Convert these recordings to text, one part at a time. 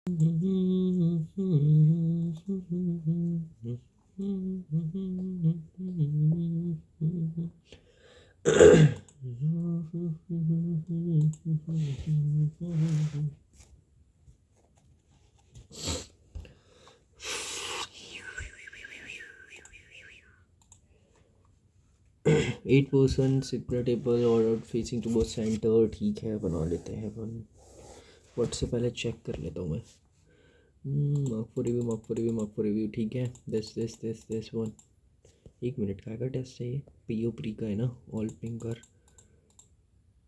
8 person separate table और facing to both centre, ठीक है बना लेते हैं अपन। व्हाट से पहले चेक कर लेता हूँ मैं। Mark for review, mark for review, mark for review, ठीक है। This one. 1 मिनट का टेस्ट है ये, पी ओ प्री का है ना, ऑल पिंकर।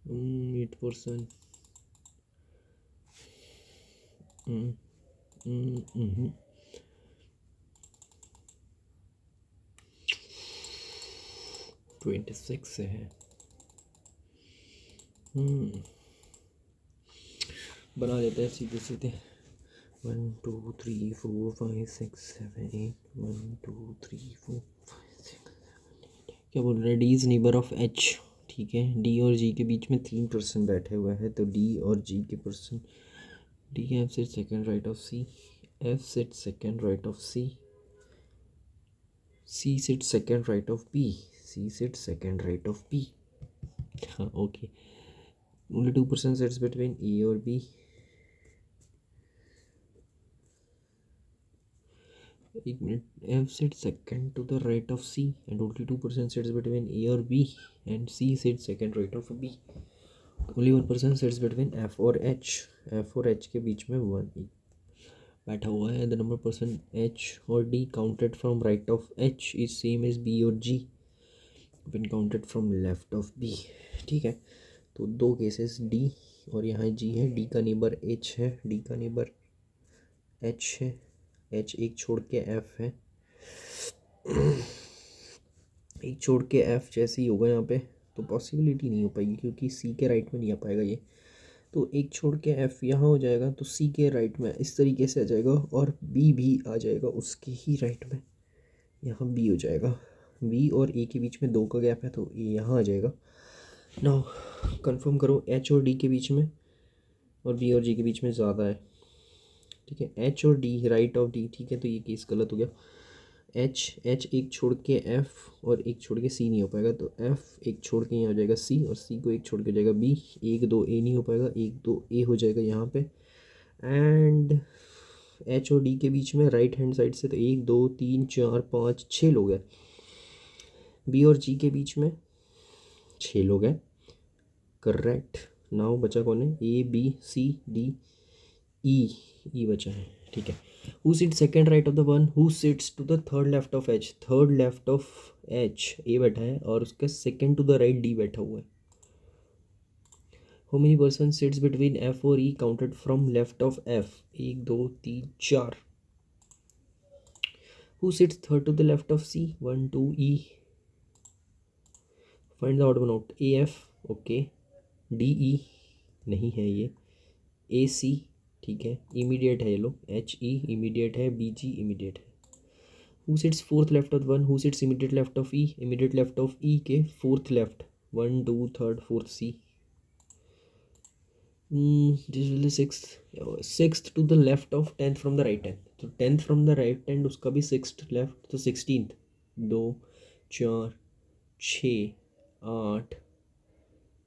8%। 26 से है। बना देते हैं सीधे सीधे। 1 2 3 4 5 6 7 8 1 2 3 4 5 6 क्या बोल रहे हैं, D is neighbour of H, ठीक है। डी और जी के बीच में 3% बैठे हुए हैं, तो डी और जी के person, D F sit second right of C, F sit second right of C, C sit second right of B, C sit second right of B. हाँ okay, only 2% sits between A और B. एक minute, F sit second to the right of C and only 2% sits between A और B, and C sit second right of B. Only 1% sits between F और H, F और H के बीच में 1 बैठा हुआ है। द नंबर पर्सन एच और D counted from right of H is same as B और G when counted from left of B, ठीक है। तो 2 केसेस डी और यहाँ जी है। डी का नेबर एच है, डी का नेबर एच है, एच एक छोड़ के एफ है, एक छोड़ के एफ जैसे ही होगा यहाँ पे, तो पॉसिबिलिटी नहीं हो पाएगी क्योंकि सी के राइट में नहीं आ पाएगा ये। तो एक छोड़ के एफ यहाँ हो जाएगा, तो सी के राइट में इस तरीके से आ जाएगा, और बी भी आ जाएगा उसके ही राइट में, यहाँ बी हो जाएगा। बी और ए के बीच में 2 का गैप है, तो ए यहाँ आ जाएगा। नाउ कंफर्म करो, एच और डी के बीच में और बी और जी के बीच में ज़्यादा है, ठीक है। एच और डी राइट ऑफ डी, ठीक है, तो ये केस गलत हो गया। एच एक छोड़ के एफ और एक छोड़ के सी नहीं हो पाएगा, तो एफ एक छोड़ के यहाँ हो जाएगा सी, और सी को एक छोड़ के हो जाएगा बी। 1 2 ए नहीं हो पाएगा, 1 2 ए हो जाएगा यहाँ पे। एंड एच और डी के बीच में राइट हैंड साइड से तो 1 2 3 4 5 6 लोग हैं। बी और जी के बीच में 6 लोग हैं, करेक्ट। नाउ बचा कौन है, ए बी सी डी ई, ई बचा है, ठीक है। Who sit second right of the one who sits to the third left of H, third left of H A बैठा है और उसका second to the right D बैठा हुआ है। How many person sits between F और E counted from left of F, 1 2 3 4। Who sits third to the left of C, 1 2 E. Find the odd one out, A F okay, D E नहीं है ये, ए सी ठीक है, immediate है ये लोग, H E immediate है, बी जी इमीडिएट है। Who sits fourth left of one, who sits immediate left of E, immediate left of E के fourth left, 1 2 third fourth C. This will sixth to the left of 10th from the right hand, तो 10th from the right hand उसका भी sixth left, तो 16th। 2 4 6 8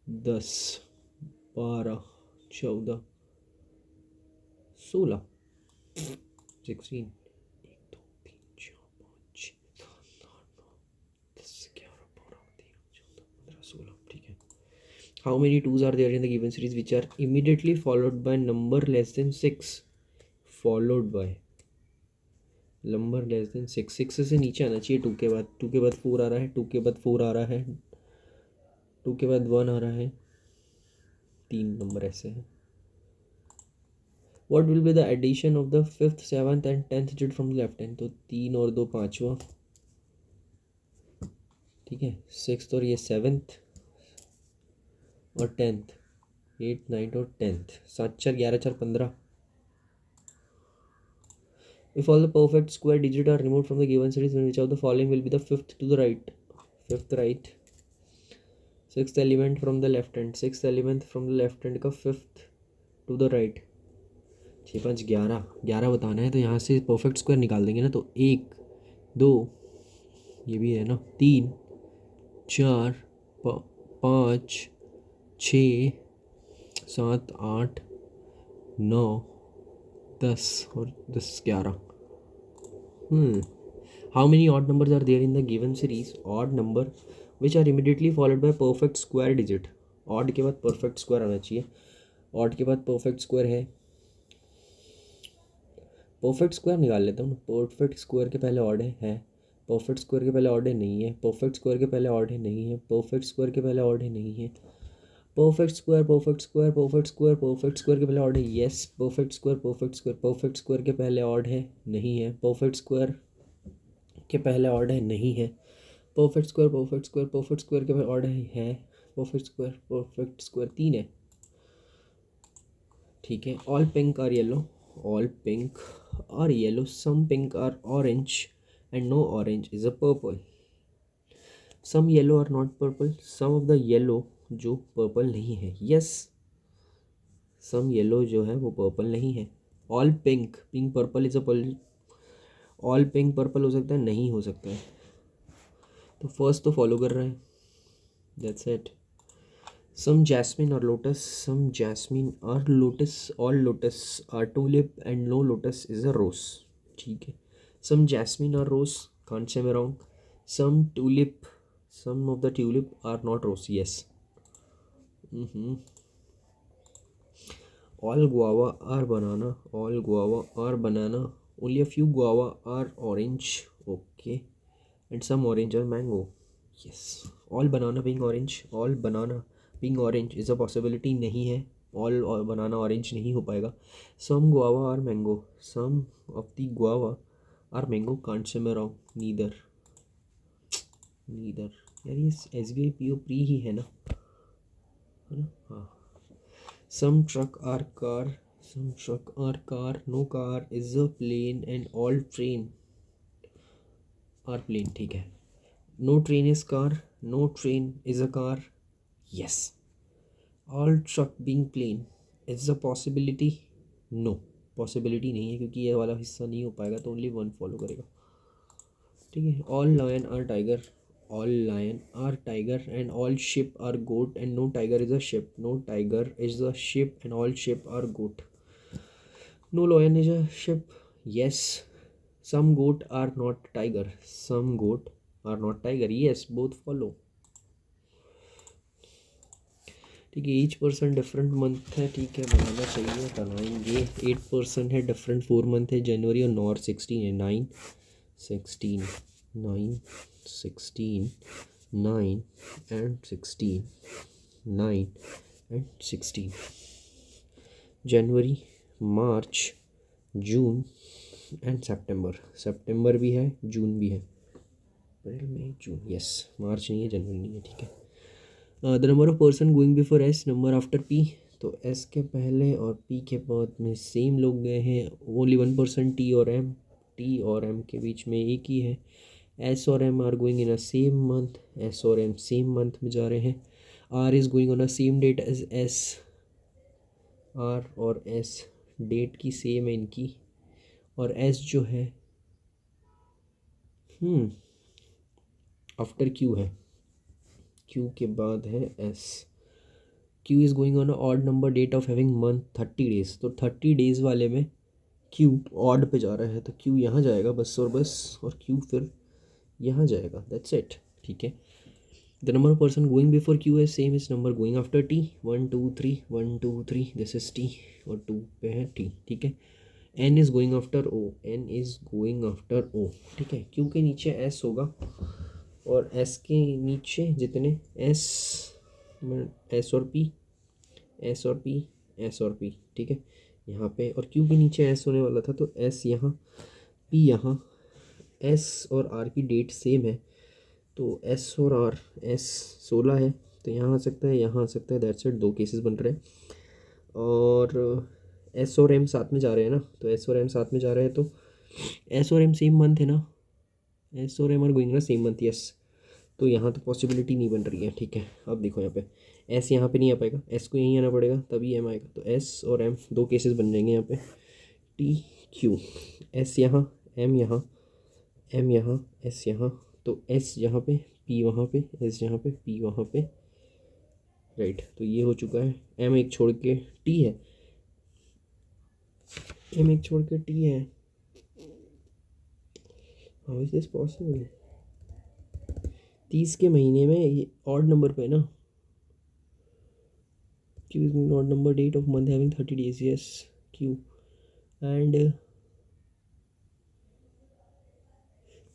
10 12 14 16 16 1 2 3 4 5 6 7 8 9 10 11 12 13 14 15 16, ठीक है। How many twos are there in the given series which are immediately followed by number less than 6? Followed by number less than 6, 6 से नीचे आना चाहिए, 2 के बाद, 2 के बाद 4 आ रहा है, 2 के बाद 4 आ रहा है, 2 के बाद 1 आ रहा है, 3 नंबर ऐसे है। What will be the addition of the 5th 7th and 10th digit from the left hand? तो 3 और 2 5वां, ठीक है। 6th और ये 7th और 10th, 8 9 और 10th, 7 4 11 4 15। If all the perfect square digits are removed from the given series, then which of the following will be the fifth to the right? Fifth right. Sixth element from the left hand. Sixth element from the left hand का fifth to the right. 6 5 11, 11 बताना है तो यहाँ से perfect square निकाल देंगे ना, तो 1 2, ये भी है ना, 3 4 5 6 7 8 9 10 और 10 11। How many odd numbers are there in the given series? Odd number which are immediately followed by perfect square digit. Odd के बाद perfect square आना चाहिए. Odd के बाद perfect square है. परफेक्ट स्क्वायर निकाल लेता हूँ. परफेक्ट स्क्वायर के पहले ऑड है. परफेक्ट स्क्वायर के पहले ऑड है, नहीं है. परफेक्ट स्क्वायर के पहले ऑड है, नहीं है. परफेक्ट स्क्वायर के पहले ऑड है, नहीं है. Perfect square perfect square perfect square perfect square के पहले ऑड है, yes. Perfect square perfect square के पहले ऑड है, नहीं है. परफेक्ट स्क्वायर के पहले ऑड है, नहीं है. परफेक्ट स्क्वायर के पहले ऑड है. परफेक्ट स्क्वायर 3 है. ठीक है. All pink are yellow. All pink are yellow, some pink are orange, and no orange is a purple. Some yellow are not purple, some of the yellow जो purple नहीं है, yes. Some yellow जो है वो purple नहीं है. All pink purple is a purple. All pink purple हो सकता है, नहीं हो सकता है. तो first तो follow कर रहा है. That's it. Some jasmine or lotus, some jasmine or lotus, all lotus are tulip and no lotus is a rose. ठीक है. Some jasmine or rose, can't say me wrong. Some tulip, some of the tulip are not rose, yes. All guava are banana, all guava are banana. Only a few guava are orange, okay. And some orange are mango, yes. All banana being orange, all banana being orange is a possibility, नहीं है. All banana orange नहीं हो पाएगा. Some guava are mango, some of the guava are mango, can't say me wrong, neither. यार ये SBI PO pre ही है ना, हाँ. Some truck are car, no car is a plane and all train are plane, ठीक है. No train is car, no train is a car, yes. All truck being plane is a possibility, no. Possibility नहीं है क्योंकि ये वाला हिस्सा नहीं हो पाएगा, तो ओनली वन फॉलो करेगा. ठीक है. All lion are tiger, all lion are tiger and all sheep are goat and no tiger is a sheep, no tiger is a sheep and all sheep are goat. No lion is a sheep, yes. Some goat are not tiger, some goat are not tiger, yes. Both follow. ठीक है. Each person different month है, ठीक है, बनाना चाहिए, बनाएंगे. 8% है, different 4 month है. जनवरी और नॉर 16 है. 9 16 9 16 9 and 16 9 and 16. जनवरी, मार्च, जून एंड सितंबर भी है, जून भी है. अप्रैल मई जून, यस. मार्च नहीं है, जनवरी नहीं है, ठीक है. The number of person going before S, number after P. तो एस के पहले और पी के बाद में सेम लोग गए हैं. ओनली 1% टी और एम के बीच में एक ही है. एस और M are going in a same month, S और एम सेम मंथ में जा रहे हैं. R is going on a same date as S, R और एस डेट की सेम है इनकी. और एस जो है आफ्टर क्यू है, क्यू के बाद है S. Q is going on a odd number date of having month 30 days. तो 30 डेज वाले में क्यू ऑड पे जा रहा है, तो क्यू यहाँ जाएगा बस और बस, और क्यू फिर यहाँ जाएगा. That's it. ठीक है. The number of person going before Q है same is number going after T. 1 2 3 1 2 3, this is T और 2 पे है टी. ठीक है. N is going after O, N is going after O. ठीक है. क्यू के नीचे एस होगा और एस के नीचे जितने एस और पी, एस और पी, एस और पी. ठीक है. यहाँ पे और क्यू के नीचे एस होने वाला था, तो एस यहाँ, पी यहाँ. एस और आर की डेट सेम है, तो एस और आर, एस 16 है तो यहाँ आ सकता है, यहाँ आ सकता है. That's it. 2 केसेस बन रहे हैं. और एस और एम साथ में जा रहे हैं ना, तो एस और एम साथ में जा रहे हैं, तो एस और एम सेम मंथ है ना, एस और एम आर गोइंग ना सेम मंथ, यस. तो यहाँ तो पॉसिबिलिटी नहीं बन रही है. ठीक है. अब देखो यहाँ पे एस यहाँ पे नहीं आ पाएगा, एस को यहीं आना पड़ेगा तभी एम आएगा. तो एस और एम 2 केसेस बन जाएंगे यहाँ पे. टी क्यू, एस यहाँ, एम यहाँ, एम यहाँ, एस यहाँ, तो एस यहाँ पे, पी वहाँ पे, एस यहाँ पे, पी वहाँ पे, राइट। तो ये हो चुका है। एम एक छोड़ के टी है, एम एक छोड़ के टी है। How is this possible? 30 के महीने में ये ऑड नंबर पे है ना। Q is an odd number date of month having 30 days. Yes, Q. And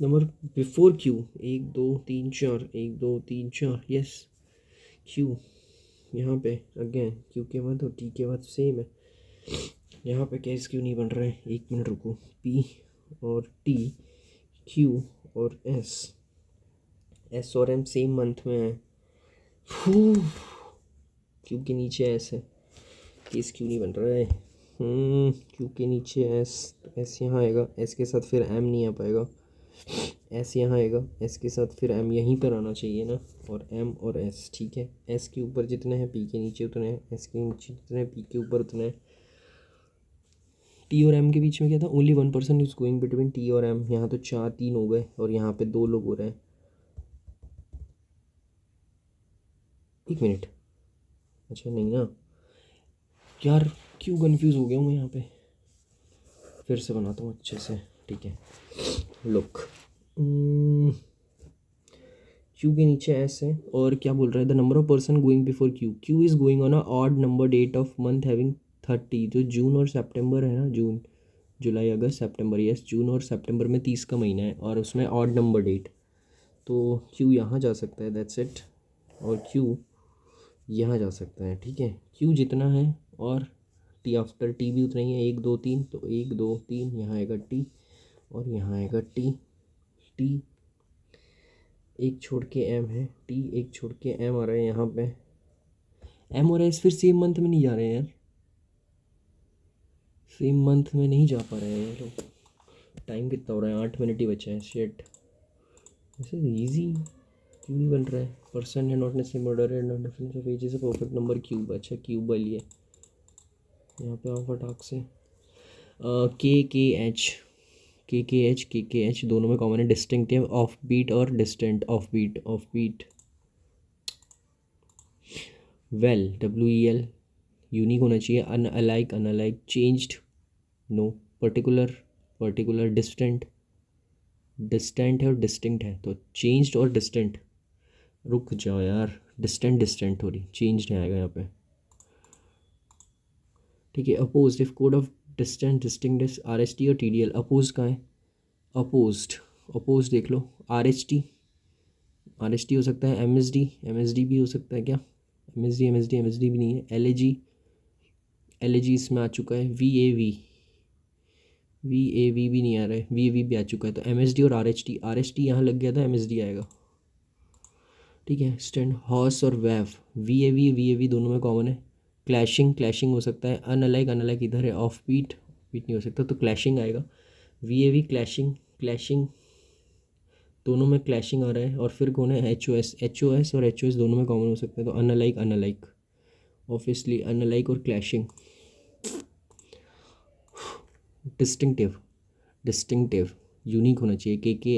number before Q, 1 2 3 4, 1 2 3 4, yes, Q यहाँ पे अगेन Q के बाद और T के बाद सेम है। यहाँ पे कैस क्यों नहीं बन रहा है? 1 मिनट रुको। P और T, Q और S और M सेम मंथ में है। Q के नीचे S है, केस क्यों नहीं बन रहा है? Q के नीचे S, तो S यहाँ आएगा, S के साथ फिर M नहीं आ पाएगा, S यहाँ आएगा, S के साथ फिर M यहीं पर आना चाहिए ना, और M और S, ठीक है। S के ऊपर जितने हैं P के नीचे उतने हैं, S के नीचे जितने हैं P के ऊपर उतने हैं। T और M के बीच में क्या था? Only 1 person is going between T और M। यहाँ तो 4 3 हो गए और यहाँ पे 2 लोग हो रहे हैं। 1 मिनट, अच्छा नहीं ना यार, क्यों कंफ्यूज हो गया हूँ मैं यहाँ पे? फिर से बनाता हूँ अच्छे से, ठीक है। लुक, क्यू के नीचे एस है और क्या बोल रहा है? The number of person going before Q, Q is going on a odd number date of month having 30। जो जून और सितंबर है ना, जून जुलाई अगस्त सितंबर, यस, जून और सितंबर में 30 का महीना है और उसमें ऑड नंबर डेट। तो क्यू यहाँ जा सकता है, दैट्स इट। और क्यू यहाँ जा सकता है, ठीक है। क्यू जितना है और टी आफ्टर टी भी उतना ही है, 1 2 3, तो 1 2 3 यहाँ आएगा टी और यहाँ आएगा टी। टी एक छोड़ के एम है, टी एक छोड़ के एम आ रहा है यहाँ पे। एम और एस फिर सेम मंथ में नहीं जा रहे हैं यार, सेम मंथ में नहीं जा पा रहे हैं ये लोग। टाइम कितना हो रहा है? 8 मिनट ही बचा है। शेट, ऐसे ईजी क्यों नहीं बन रहा है? पर्सन है नॉट नेसेसरी मर्डर है, not difference of age is a perfect number cube. अच्छा क्यूब वाली है यहाँ पे, आओ फटाक से। के के एच दोनों में कॉमन है, डिस्टिंक्टिव, ऑफ बीट और distant, off beat. Well, WEL unique होना चाहिए, unalike, changed, no, particular, distant है और डिस्टिंक्ट है, तो चेंज्ड और डिस्टेंट। रुक जाओ यार, डिस्टेंट हो रही, चेंज्ड आएगा यहाँ पे, ठीक है। Suppose, if code of distant distinct RST और TDL। अपोज कहाँ है? अपोज देख लो, RST हो सकता है, MSD भी हो सकता है क्या? MSD भी नहीं है। LAG इसमें आ चुका है। VAV भी नहीं आ रहा है, VAV भी आ चुका है, तो MSD और RST यहाँ लग गया था, MSD आएगा, ठीक है। स्टैंड, हॉर्स और VAV दोनों में कॉमन है। क्लैशिंग हो सकता है। अनअलाइक इधर है, ऑफ बीट नहीं हो सकता, तो क्लैशिंग आएगा। VAV क्लैशिंग दोनों में क्लैशिंग आ रहा है। और फिर कौन है? HOS और HOS दोनों में कॉमन हो सकता है, तो अनअलाइक ऑब्वियसली, अनअलाइक और क्लैशिंग। डिस्टिंक्टिव यूनिक होना चाहिए। के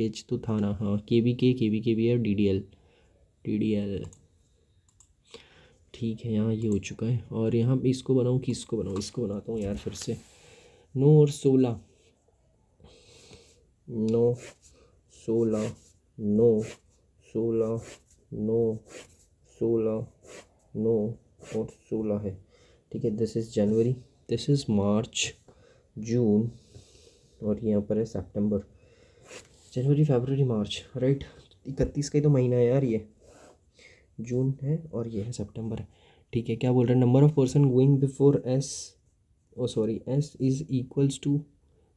एच तो था ना, हाँ। के बी के और DDL, ठीक है। यहाँ ये हो चुका है और यहाँ पे इसको बनाऊँ कि इसको बनाता हूँ यार फिर से। नो और 16, नो 16, नो 16, नो 16, नो और 16 है, ठीक है। This is January, this is March, June और यहाँ पर है सितंबर। जनवरी फरवरी मार्च, राइट। 31 का ही तो महीना है यार, ये जून है और ये है सितंबर है, ठीक है। क्या बोल रहे हैं? Number of person going before S is equals to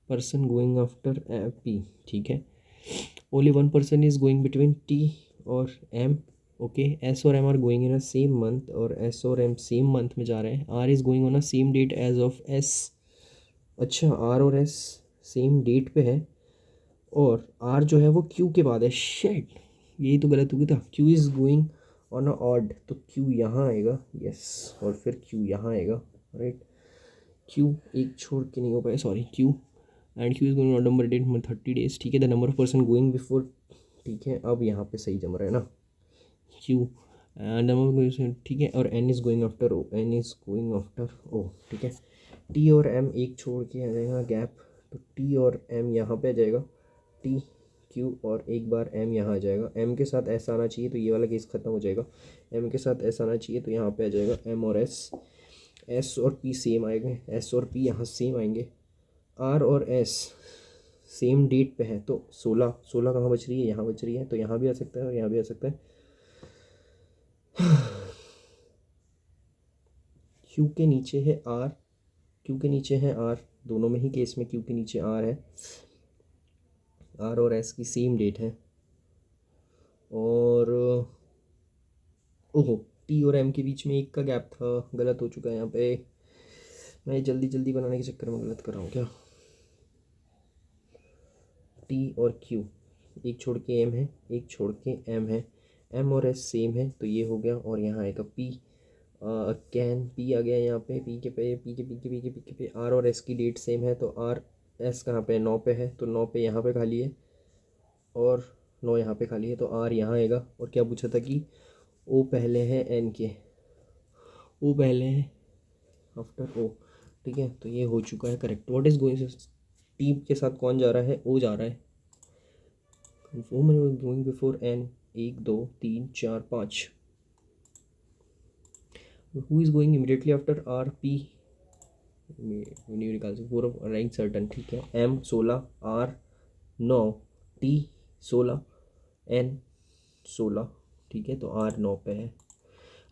person going after P, ठीक है। Only 1 person is going between T और M, ओके। S और M are going in a same month और S और M सेम मंथ में जा रहे हैं। R is going on a same date as of S। अच्छा, R और S सेम डेट पे है और R जो है वो Q के बाद है। शेट, यही तो गलत हो गया था। Q is going on a odd, तो Q यहाँ आएगा, यस, और फिर Q यहाँ आएगा, राइट। क्यू एक छोड़ के नहीं हो पाए, sorry, Q and Q is going on number date 30 days, ठीक है। The number of person going before, ठीक है, अब यहाँ पे सही जम रहा है ना, क्यू नंबर, ठीक है, और N is going after O, N is going after O, ठीक है। टी और एम एक छोड़ के आ जाएगा गैप, तो टी और एम यहाँ पे आ जाएगा, टी क्यू और एक बार एम यहाँ आ जाएगा, एम के साथ एस आना चाहिए तो ये वाला केस ख़त्म हो जाएगा, एम के साथ एस आना चाहिए तो यहाँ पे आ जाएगा एम और एस, एस और पी सेम आएंगे, एस और पी यहाँ सेम आएंगे, आर और एस सेम डेट पे है तो 16 16 कहाँ बच रही है, यहाँ बच रही है, तो यहाँ भी आ सकता है और यहाँ भी आ सकता है। क्यू के नीचे है आर, क्यू के नीचे है आर, दोनों में ही केस में क्यू के नीचे आर है, आर और एस की सेम डेट है, और ओहो टी और एम के बीच में एक का गैप था, गलत हो चुका है यहाँ पे, मैं जल्दी जल्दी बनाने के चक्कर में गलत कर रहा हूँ क्या। टी और क्यू एक छोड़ के एम है, एक छोड़ के एम है, एम और एस सेम है तो ये हो गया, और यहाँ आएगा पी, कैन पी आ गया यहाँ पे, पी के पे, पी के पी के पी के पी के पे, आर और एस की डेट सेम है तो आर एस कहाँ पे 9 पे है तो 9 पे यहाँ पे खाली है, और 9 यहाँ पे खाली है तो आर यहाँ आएगा। और क्या पूछा था कि ओ पहले है एन के, ओ पहले है आफ्टर ओ, ठीक है, तो ये हो चुका है correct. What is going, T के साथ कौन जा रहा है, ओ जा रहा है, वो मैंने going before N, 1 2 3 4 5, who is going immediately after R, P निकाल सकते पूरा रैंक सर्टन, ठीक है, एम 16, आर 9, टी 16, एन 16, ठीक है, तो आर 9 पे है।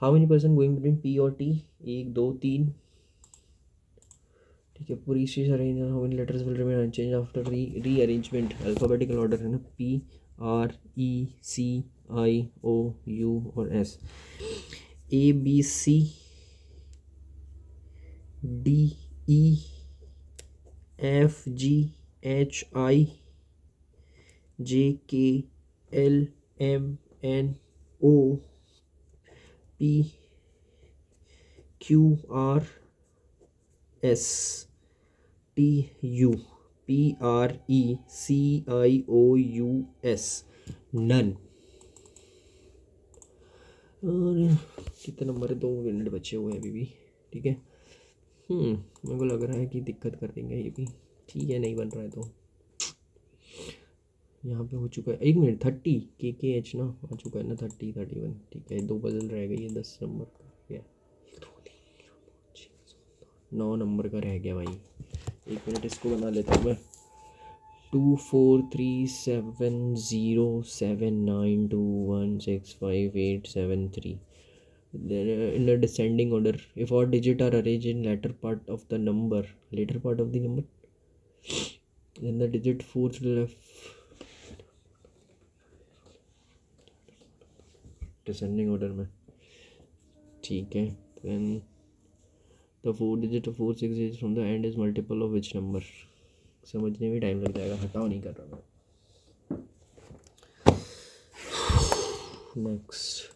How many person going between P और टी, 1 2 3, ठीक है, पूरी चीज arrange, how many letters will remain unchanged after rearrangement, alphabetical order है ना, P R E C I O U और S, A B C D E F G H I J K L M N O P Q R S T U, P R E C I O U S, none. और कितने number है, 2 minute बचे हुए हैं अभी भी, ठीक है। मेरे को लग रहा है कि दिक्कत कर देंगे ये भी, ठीक है, नहीं बन रहा है तो यहाँ पे हो चुका है, 1 मिनट, 30 के एच ना आ चुका है ना, 30 31, ठीक है, 2 बदल रह गई है, 10 नंबर का गया, 9 नंबर का रह गया भाई, 1 मिनट इसको बना लेता हूँ मैं, 24370792165873 in a descending order. If all digits are arranged in latter part of the number, then the digit fourth left descending order में, ठीक है, then the 4 digit of 4 6 digits from the end is multiple of which number, समझने में time लग जाएगा, हटाओ नहीं कर रहा मैं। नेक्स्ट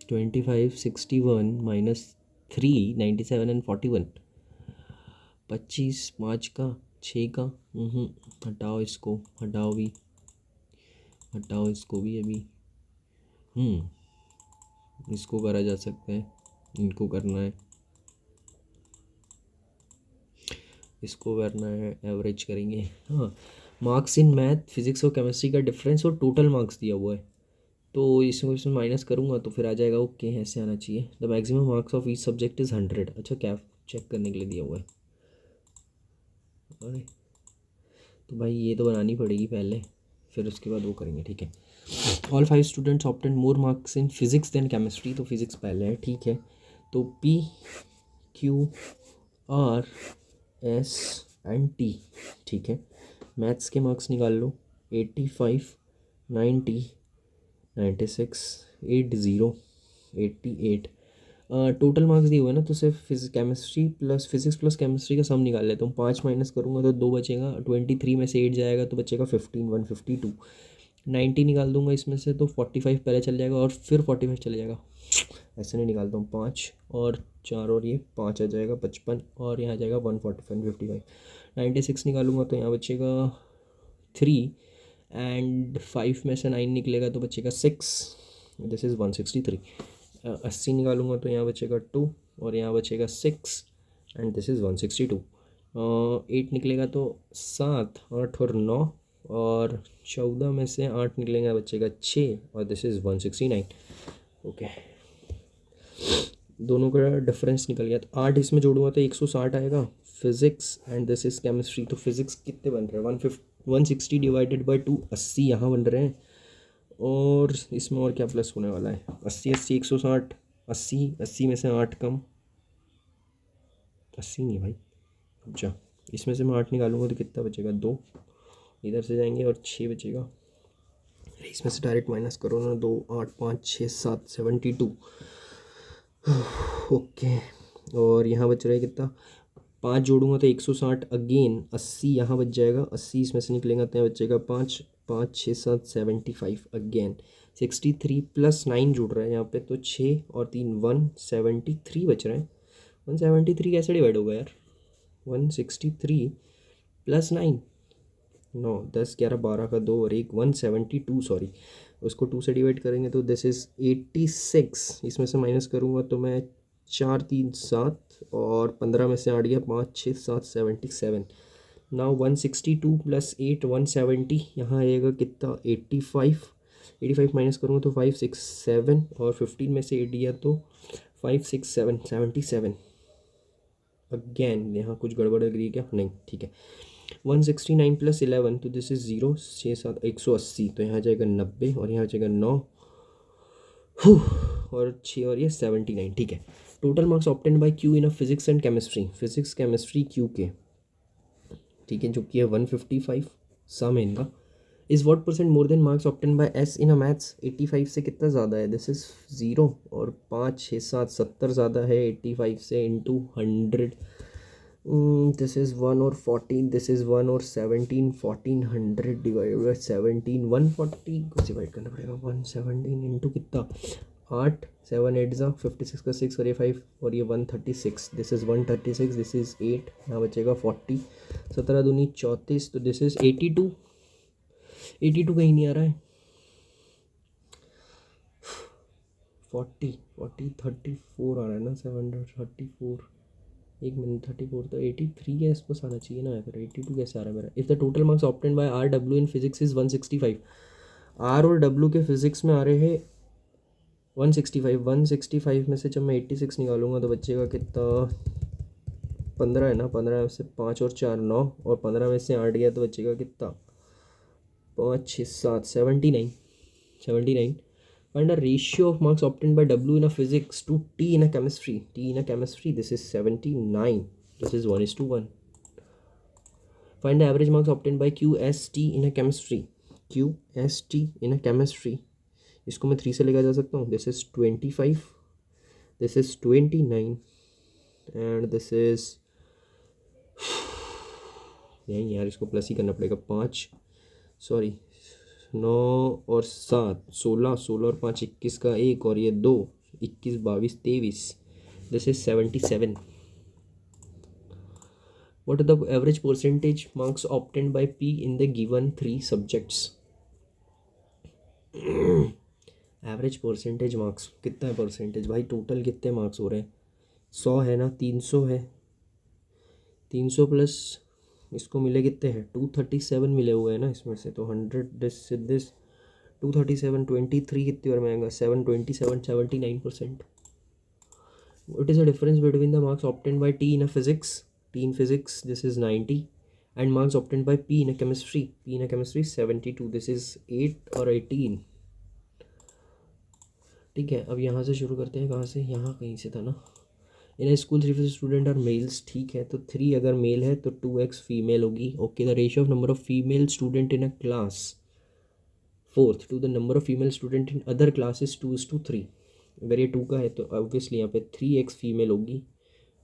25 61 माइनस 3 97 एंड 41, 25 5 का 6 का, हटाओ इसको, हटाओ इसको भी अभी, इसको करा जा सकता है, इनको करना है, इसको करना है, एवरेज करेंगे। हाँ, मार्क्स इन मैथ फिजिक्स और केमिस्ट्री का डिफरेंस और टोटल मार्क्स दिया हुआ है, तो इसमें माइनस करूँगा तो फिर आ जाएगा ओके, ऐसे आना चाहिए। The maximum marks of each subject is 100, अच्छा क्या चेक करने के लिए दिया हुआ है, अरे तो भाई ये तो बनानी पड़ेगी पहले, फिर उसके बाद वो करेंगे, ठीक है। All 5 students obtain more marks in physics than chemistry, तो फिजिक्स पहले है, ठीक है, तो P Q R S and T, ठीक है। मैथ्स के मार्क्स निकाल लो, 85 90 96 80 88, टोटल मार्क्स दिए हुए हैं ना, तो सिर्फ chemistry plus physics plus chemistry का सम निकाल लेता हूँ, 5 माइनस करूँगा तो 2 बचेगा, 23 में से 8 जाएगा तो बचेगा 15 152, 90 निकाल दूंगा इसमें से तो 45 पहले चल जाएगा और फिर 45 चले जाएगा, ऐसे नहीं निकालता हूँ, 5 और 4 और ये 5 आ जाएगा 55, और यहाँ आ जाएगा 145 55। 96 निकालूंगा तो यहाँ बचेगा 3, एंड 5 में से 9 निकलेगा तो बचेगा 6, दिस इज़ 163। 80 निकालूंगा तो यहाँ बचेगा 2 और यहाँ बचेगा 6, एंड दिस इज़ 162। 8 निकलेगा तो 7, 8 और 9, और 14 में से 8 निकलेगा बचेगा 6, और दिस इज़ 169। ओके, दोनों का डिफरेंस निकल गया। तो 8 इसमें जोड़ूंगा तो 160 आएगा। Physics and this is chemistry, तो फिजिक्स कितने बन रहे हैं, 160 डिवाइडेड बाई 2, 80 यहाँ बन रहे हैं। और इसमें और क्या प्लस होने वाला है, 80 80 160, 80 80 में से 8 कम, 80 नहीं भाई, अच्छा इसमें से मैं 8 निकालूंगा तो कितना बचेगा, 2 इधर से जाएंगे और 6 बचेगा, इसमें से डायरेक्ट माइनस करो ना, 2 8 5 6 7 72। ओके, और यहाँ बच रहा है कितना, 5 जोड़ूंगा तो 160, अगेन 80 यहाँ बच जाएगा, 80 इसमें से निकलेगा तो यहाँ बचेगा 5 5 6 7 75, अगेन 63 प्लस 9 जुड़ रहा है यहाँ पे, तो 6 और 3 173 बच रहा है। 173 कैसे डिवाइड होगा यार, 163 प्लस 9, 9 10 11 12 का 2 और 1, 172 सॉरी, उसको 2 से डिवाइड करेंगे तो दिस इज़ 86, इसमें से माइनस करूँगा तो मैं 4 3 7, और 15 में से 8 गया 5 6 7 77। नाउ 162 प्लस 8 170, यहाँ आएगा कितना 85, 85 माइनस करूँगा तो 5 6 7, और 15 में से 8 गया तो 5 6 7 77। अगेन यहाँ कुछ गड़बड़ लग रही है क्या, नहीं ठीक है। 169 प्लस 11 तो दिस इज 0, 6 7 180, तो यहाँ जाएगा 90 और यहाँ जाएगा 9 और 6 और ये 79, ठीक है। Total marks obtained bye Q in a physics and chemistry, physics chemistry Q के, ठीक है, जो कि है 155 सम है इनका, is what percent more than marks obtained by S in a maths, 85 से कितना ज़्यादा है, दिस इज़ 0, और 5 6 7 70 ज़्यादा है 85 से, इंटू 100, दिस इज़ 1 और 14, दिस इज़ 1 और 17, 1400 डिवाइड बाई 17, 140 को डिवाइड करना पड़ेगा, 117 इंटू कितना 8, 7 8 जा 56 का 6 और ये 5 और ये 136, दिस इज़ 136, दिस इज़ 8, यहाँ बचेगा 40, 17 दूनी 34, तो दिस इज़ 82, 82 कहीं नहीं आ रहा है, 40 40 34 आ रहा है ना, 734, एक मिनट 34, तो 83 के आसपास आना चाहिए ना, फिर 82 कैसे आ रहा है मेरा। If the total marks obtained by R W in physics is 165, R और डब्ल्यू के फिजिक्स में आ रहे हैं 165, 165 में से जब मैं 86 निकालूंगा तो बचेगा कितना, 15 है ना, 15 में से 5 और 4 9, और 15 में से 8 गया तो बचेगा कितना, 5 6 7 79, 79। Find a ratio of marks obtained by W in a physics to T in a chemistry. T in a chemistry, this is 79. This is 1:1. Find the average marks obtained by QST in a chemistry. QST in a chemistry. इसको मैं 3 से लेकर जा सकता हूँ. This is 25. This is 29. And this is यही यार, इसको प्लस ही करना पड़ेगा. 5 सॉरी 9 और 7 16, 16 और 5 21 का 1 और ये 2 21 22 23, this is 77. What are the average percentage marks obtained by P in the given 3 subjects? Average percentage marks कितना है, परसेंटेज भाई टोटल कितने मार्क्स हो रहे हैं, 100 है ना, 300 है, 300 प्लस इसको मिले कितने हैं, 237 मिले हुए हैं ना इसमें से, तो 100 दिस 237 23 कितनी बार में आएगा, 727 79%. What is the difference between the marks obtained by T in a physics, T in physics this is 90, and marks obtained by P in a chemistry, P in a chemistry 72, this is 8 और 18. ठीक है, अब यहाँ से शुरू करते हैं, कहाँ से, यहाँ कहीं से था ना. इन ए स्कूल 3 स्टूडेंट आर मेल्स, ठीक है, तो 3 अगर मेल है तो 2x फीमेल होगी. Okay, the ratio of number of female student in a class fourth to the number of female student in other classes 2:3. अगर ये 2 का है तो ऑब्वियसली यहाँ पे 3x फीमेल होगी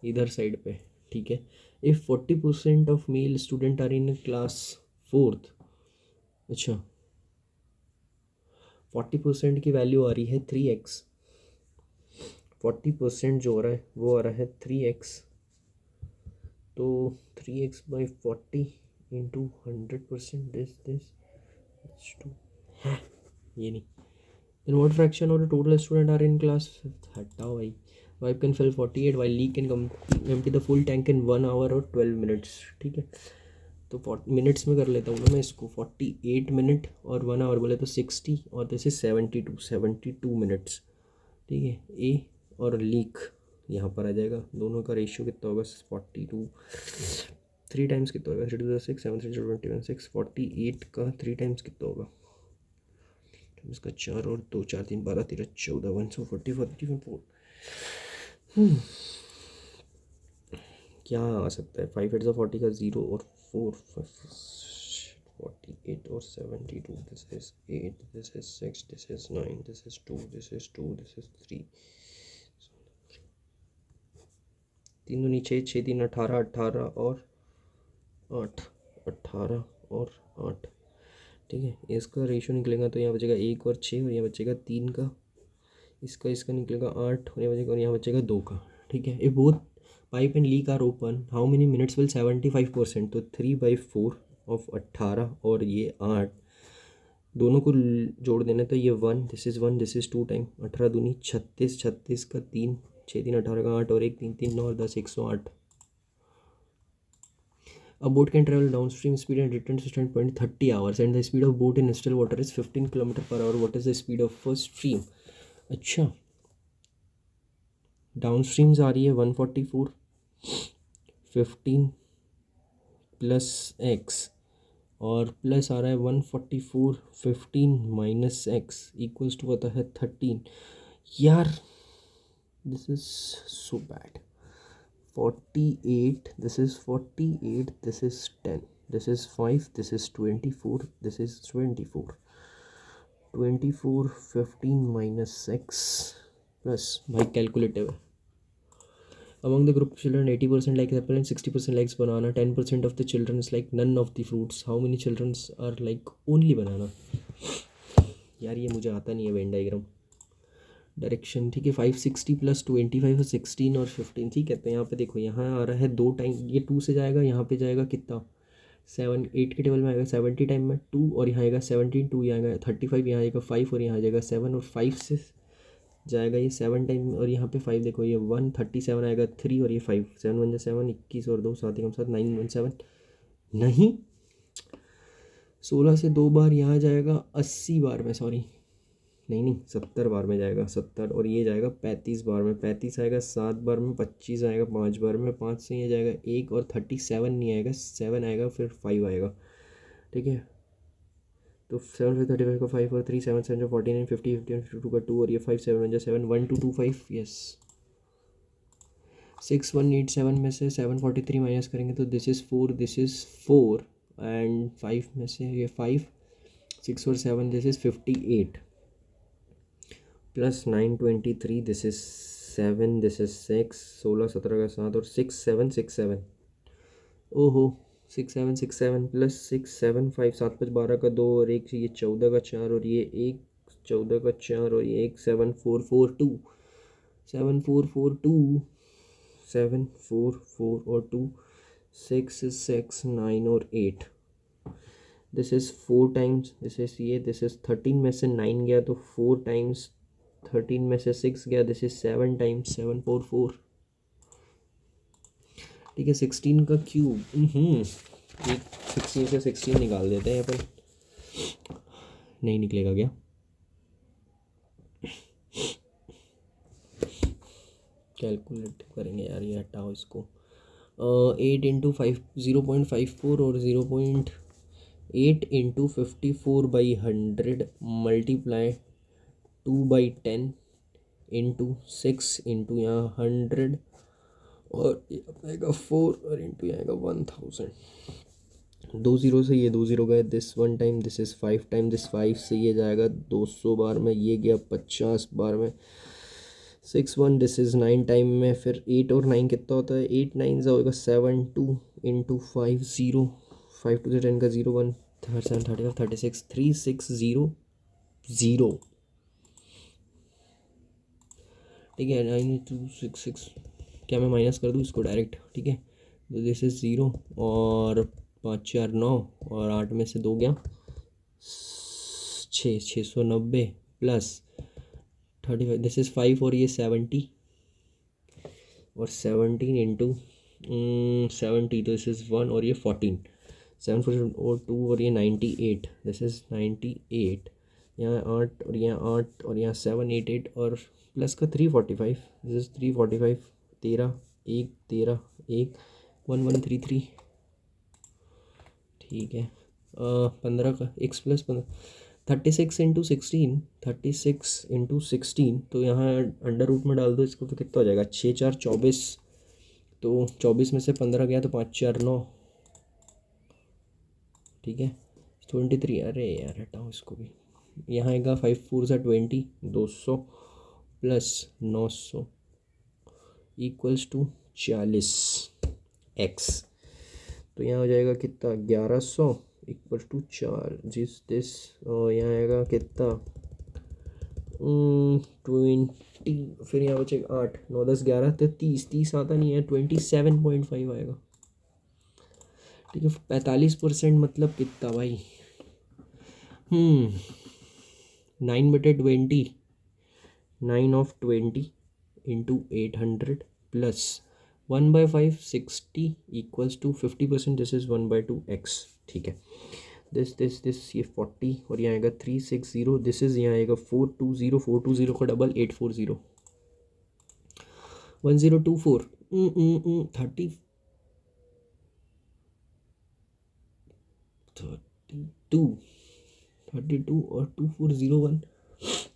इधर साइड पे, ठीक है. If 40% of male student are in class fourth, अच्छा 40% की वैल्यू आ रही है 3x, 40% जो हो रहा है वो आ रहा है 3x, तो 3x/40 इंटू 100% दिस 2, ये नहीं। Then what fraction of the total student are in class? हटाओ भाई। Wife can fill 48 while Lee can empty the full tank in 1 hour और 12 minutes। ठीक है, तो 40 मिनट्स में कर लेता हूँ ना मैं इसको। 48 मिनट और 1 आवर बोले तो 60, और दिस इज 72 मिनट्स। ठीक है, ए और लीक यहाँ पर आ जाएगा। दोनों का रेशियो कितना होगा? 42, 3 टाइम्स कितना होगा? 3 to the 6, 7 3 21 6, 48 का 3 टाइम्स कितना होगा? इसका 4 और 2, 4 3 12 13 14, 140 44। क्या आ सकता है? 5 8 40 का 0 और 4 48 और 72, this is 8, this is 6, this is 9, this is 2, this is 2, this is 3, 3 दूनी 6, 6 3 18, 18 और 8, 18 और 8। ठीक है, इसका रेशियो निकलेगा तो यहाँ बचेगा 1 और 6, और यहाँ बचेगा 3 का। इसका निकलेगा 8, और यहाँ बचेगा, और यहाँ बचेगा 2 का। ठीक है, if both pipe and leak are open how many minutes will 75%? तो 3/4 ऑफ 18 और ये 8 दोनों को जोड़ देना, तो ये 1, this is 1, this is 2 time 18 दूनी 36, 36 का 3, 6 3 18 का 8 और 1 3 3 9 और 10 108। A boat can travel downstream speed and return to stand point 30 hours and the speed of boat in still water is 15 km/h. What is the speed of first stream? अच्छा, डाउनस्ट्रीम्स आ रही है 144, 15 plus x, और plus आ रहा है 144, 15 minus x equals to आता है 13। यार this is so bad. 48, this is 48, this is 10, this is 5, this is 24, this is 24, 24 15 minus 6 plus my calculator. Among the group of children, 80% likes apple and 60% likes banana. 10% of the children like none of the fruits. How many children are like only banana? यार ये मुझे आता नहीं है Venn diagram. Direction ठीक है, 560 plus 25 और 16 और 15। ठीक है, तो यहाँ पे देखो, यहाँ आ रहा है 2 टाइम, ये 2 से जाएगा, यहाँ पे जाएगा कितना? 7 8 के टेबल में आएगा 70 टाइम में 2, और यहाँ आएगा 17 2, यहाँ आएगा 35, यहाँ आएगा 5, और यहाँ आ जाएगा 7, और 5 से जाएगा ये 7 टाइम, और यहाँ पे 5 देखो, ये 137 आएगा 3, और ये 5, 7 1 7 21 और 2 7 1 7 9 1 7, नहीं 16 से 2 बार यहाँ जाएगा 80 बार में, सॉरी नहीं 70 बार में जाएगा 70, और ये जाएगा 35 बार में, 35 आएगा 7 बार में, 25 आएगा 5 बार में, 5 से ये जाएगा 1, और 37 नहीं आएगा, 7 आएगा, फिर 5 आएगा। ठीक है, तो 7 फिर 35 का 5 और 3 7 7 49 50 51 52 का 2, और ये 5 7 1 7 1 2 2 5, यस 6187 में से 743 माइनस करेंगे तो this is 4, this is 4, and 5 में से ये 5 6 और 7, this is 58 plus 923, this is 7, this is 6, 16 17 का 7 और 6 7 6 7, ओहो 6 7 6 7 प्लस 6 7 5 7 5 12 का 2 और 1, ये 14 का 4, और ये 1 14 का 4, और ये 1 7 4 4 2 7 4 4 2 7 4 4 और 2 6 6 9 और 8, this is 4 times, this is ये, दिस इज़ 13 में से 9 गया तो 4 टाइम्स, 13 में से 6 गया, दिस इज 7 टाइम्स 7 4 4। ठीक है, 16 का क्यूब, 16 से 16 निकाल देते हैं अपन, नहीं निकलेगा क्या? कैलकुलेट करेंगे यार, ये हटाओ इसको। 8 इंटू 5 0.54 और 0.8 इंटू 54/100 मल्टीप्लाई 2/10 इंटू 6 इंटू यहाँ 100, और ये आएगा 4, और इंटू यहाँ आएगा 1000। 2 0 से ये 2 0 गए, this 1 time, this is 5 time, this 5 से ये जाएगा 200 बार में, ये गया 50 बार में, 6 1, दिस इज़ 9 टाइम में, फिर 8 और 9 कितना होता है? 8 9 से होगा 7 2 इंटू 5 0, 5 2 से 10 का 0 1 7 35 36 3 6 0 0। ठीक है। 9266 क्या मैं माइनस कर दूँ इसको डायरेक्ट, ठीक है। तो दिस इज़ 0 और 5 4 9 और 8 में से 2 गया 690 प्लस 35, दिस इज़ 5 और ये 70 और 17 इंटू 70, तो दिस इज़ 1 और ये 14, 7 4 और 2 और ये 98, दिस इज़ 98, यहाँ 8 और यहाँ 8 और यहाँ 7 8 8 और प्लस का 345, दिस इज़ 345, 13 1 13 1 1133, ठीक है। 15 का x प्लस 15, 36 इंटू 16, 36 इंटू 16, तो यहाँ अंडर रूट में डाल दो इसको तो कितना हो जाएगा 6 4 24, तो 24 में से 15 गया तो 5 4 9, ठीक है। 23, अरे यार हटाओ इसको भी, यहाँ आएगा 5 4 सा 20, 200 प्लस 900 इक्वल्स टू 40 x, तो यहाँ हो जाएगा कितना 1100 इक्वल टू 4 जिस दिस, और यहाँ आएगा कितना 20, फिर यहाँ बचेगा 8 9 10 11, तो 30 आता नहीं है, 27.5 आएगा, ठीक है। 45% मतलब कितना भाई, 9/20, 9 of 20 into 800 plus 1/5 60 equals to 50%, this is 1/2 x, ठीक है। दिस ये 40 और यहाँ आएगा 360, दिस इज़ यहाँ आएगा 420 का डबल 840, 1024 30 32 और 2401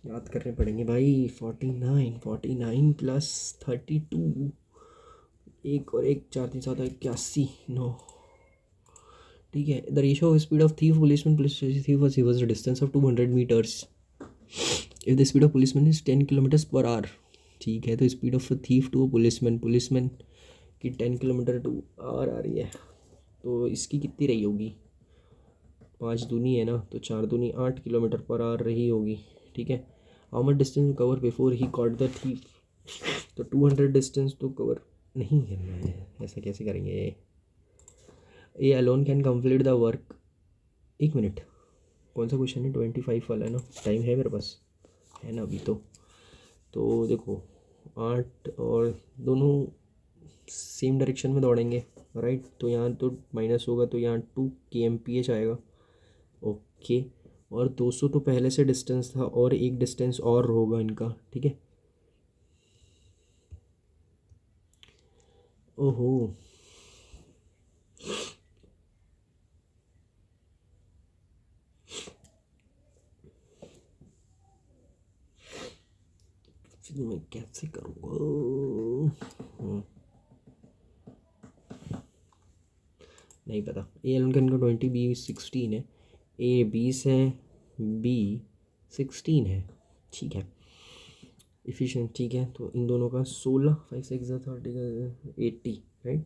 याद करने पड़ेंगे भाई, 49 प्लस 32, एक और एक 4 3 7 81 9, ठीक है। The ratio of speed of thief policeman police thief was the distance of 200 metres if the speed of policeman is 10 kilometres per hour, ठीक है। तो speed of thief to policeman की 10 किलोमीटर टू आवर आ रही है, तो इसकी कितनी रही होगी, 5 दूनी है ना, तो 4 दूनी 8 किलोमीटर पर आवर रही होगी, ठीक है। How much distance cover before he caught the thief, तो 200 डिस्टेंस तो कवर नहीं करना है, ऐसा कैसे करेंगे। A alone can complete the work, एक मिनट कौन सा क्वेश्चन है, 25 वाला है ना, टाइम है मेरे पास है ना अभी, तो देखो 8 और दोनों सेम डायरेक्शन में दौड़ेंगे, राइट, तो यहाँ तो माइनस होगा, तो यहाँ 2 kmph आएगा, ओके। और 200 तो पहले से डिस्टेंस था और एक डिस्टेंस और होगा इनका, ठीक है। ओहो फिर मैं कैसे करूँगा, नहीं पता। ए एलन का 20, बी 16 है, ए 20 है, बी 16 है, ठीक है। इफिशिएंट, ठीक है। तो इन दोनों का 16 5 6 30 80, राइट।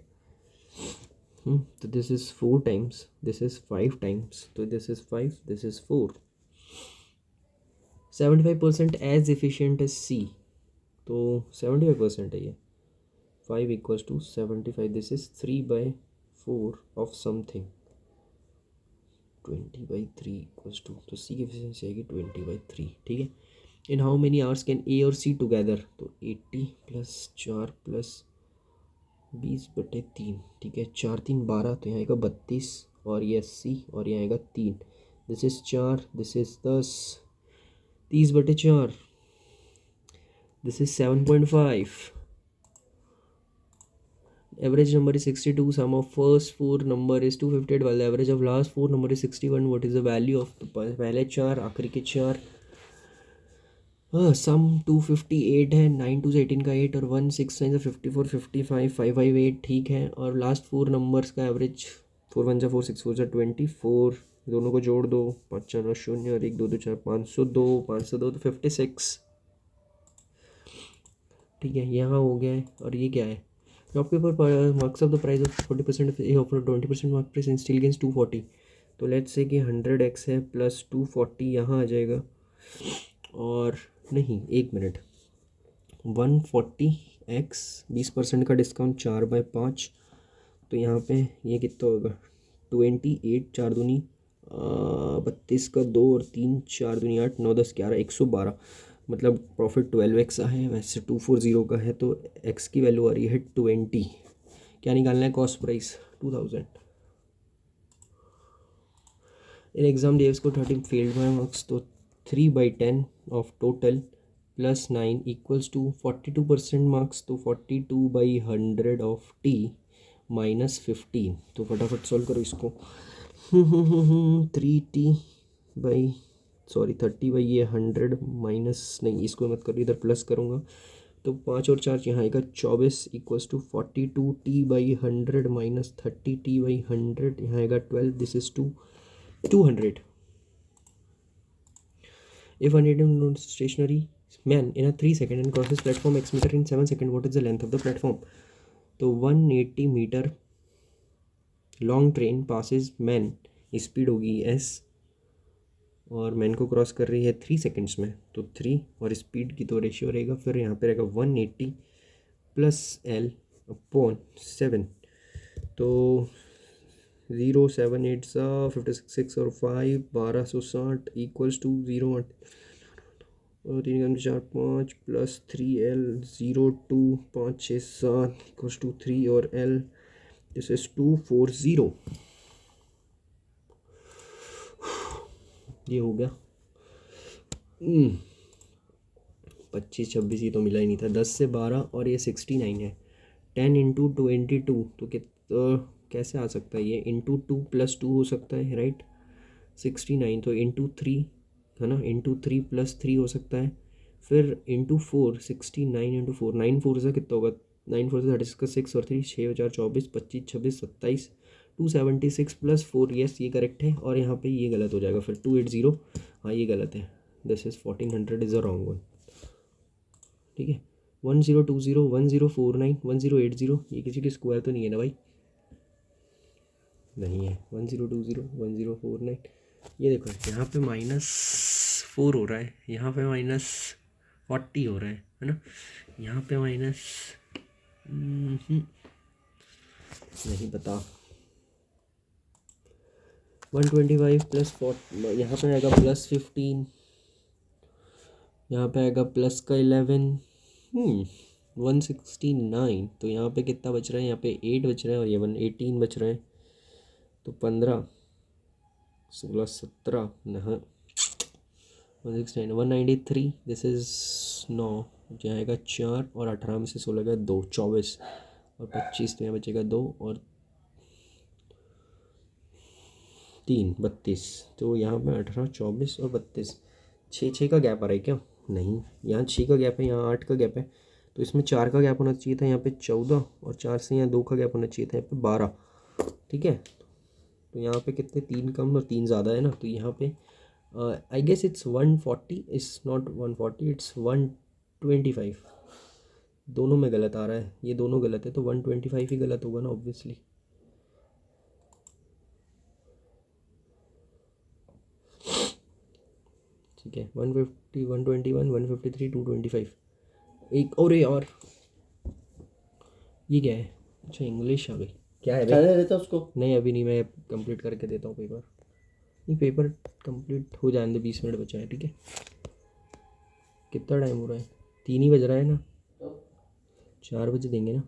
तो this is 4 times, this is 5 times, तो this is 5 this is 4, 75% as efficient as C, तो 75% है ये, 5 equals to 75, this is 3/4 of something, 20/3 equals to, तो सी की एफिशिएंसी आएगी 20/3, ठीक है। In how many hours can A और सी टुगेदर, तो 80 प्लस 4 प्लस 20/3, ठीक है। 4 3 12, तो यहाँ आएगा 32 और ये 80 और यहाँ आएगा 3, this is 4, this is 10, 30/4, this is 7.5, average number is 62, sum of first 4 number is 258 while the average of last 4 number is 61, what is the value of the पहले 4 आखिरी के 4, सम 258 है, 9 2 18 का 8 और 1 6 9 54 55 558, ठीक है। और लास्ट 4 नंबर्स का एवरेज 4 1 4 6 4 24, दोनों को जोड़ दो, 5 4 9 0 और 1 2 2 4 502 तो 56, ठीक है। यहाँ हो गया है। और ये क्या है, shopkeeper marks of the price of 40% A offer 20% mark price and still gains 240, तो लेट्स से कि 100x है प्लस 240 यहाँ आ जाएगा, और नहीं एक मिनट, 140x 20% का डिस्काउंट 4/5, तो यहाँ पे ये कितना होगा 28, 4 दूनी 32 का 2 और 3, 4 दूनी 8, 9 10 11, 112, मतलब प्रॉफिट 12x है। वैसे 240 का है तो x की वैल्यू आ रही है 20। क्या निकालना है cost price 2000। In exam days को 30 फेल्ड बाय मार्क्स, तो 3/10 of total +9 equals to 42% marks, तो 42/100 ऑफ t -15। तो फटाफट सॉल्व करो इसको। 30/100 माइनस नहीं, इसको मत करो, इधर प्लस करूँगा तो 5 और 4 यहाँ आएगा 24 equals to 42t/100 minus 30t/100, यहाँ आएगा 12, this is 200। If unidentified stationary man in a 3 second and crosses platform x meter in 7 seconds, what is the length of the platform? तो 180 metre long train passes man, speed होगी s, और man को cross कर रही है 3 seconds में, तो 3 और स्पीड की तो रेशियो रहेगा, फिर यहाँ पे रहेगा 180 + l/7, तो 0 7 8 56 और 5 1260 इक्वल्स टू 0 और 3 4 5 + 3l 0 2 5 6 7 इक्वल्स टू 3 और l, दिस इज 240। ये हो गया 25 26, ये तो मिला ही नहीं था। 10 से 12 और ये 69 है। 10 × 22, तो कैसे आ सकता है ये, × 2 + 2 हो सकता है, राइट। 69 तो × 3 है ना, × 3 + 3 हो सकता है, फिर × 4 69 × 4 9 4 से कितना होगा, 9 4 से 36 6 और 3 6 4 24 25 26 27, 276 + 4, यस ये करेक्ट है। और यहाँ पे ये गलत हो जाएगा फिर 280, हाँ ये गलत है, this is 1400 is a wrong one, ठीक है। 1020 1049 1080, ये किसी की स्क्वायर तो नहीं है ना भाई, नहीं है। 1020 1049, ये देखो यहाँ पे -4 हो रहा है, यहाँ पे -40 हो रहा है ना, यहाँ पे नहीं पता। 125 + 4, यहाँ पे आएगा +15, यहाँ पे आएगा प्लस का 11, 169, तो यहाँ पे कितना बच रहा है, यहाँ पे 8 बच रहा है और ये 18 बच रहे हैं, तो 15 16 17 न 169 193, दिस इज 9 जाएगा 4 और 18 में से 16 का 2 24 और 25, तो यहाँ बचेगा 2 और 3 32, तो यहाँ पे 18 24 और 32, 6 का गैप आ रहा है क्या, नहीं, यहाँ 6 का गैप है, यहाँ 8 का गैप है, तो इसमें 4 का गैप होना चाहिए था, यहाँ पे 14, और 4 से यहाँ 2 का गैप होना चाहिए था, यहाँ पे 12, ठीक है। तो यहाँ पे कितने 3 कम और 3 ज़्यादा है ना, तो यहाँ पे I guess it's 140, it's not 140, it's 125, दोनों में गलत आ रहा है, ये दोनों गलत है, तो 125 ही गलत होगा ना ऑब्वियसली। ठीक है, 150 121 153 225, एक और यार ये क्या है, अच्छा इंग्लिश आ गई, क्या है भाई, देता उसको, नहीं अभी नहीं, मैं कंप्लीट करके देता हूँ पेपर, नहीं पेपर कंप्लीट हो जाने दे, 20 मिनट बचा है, ठीक है। कितना टाइम हो रहा है, 3 ही बज रहा है ना, 4 बजे देंगे ना,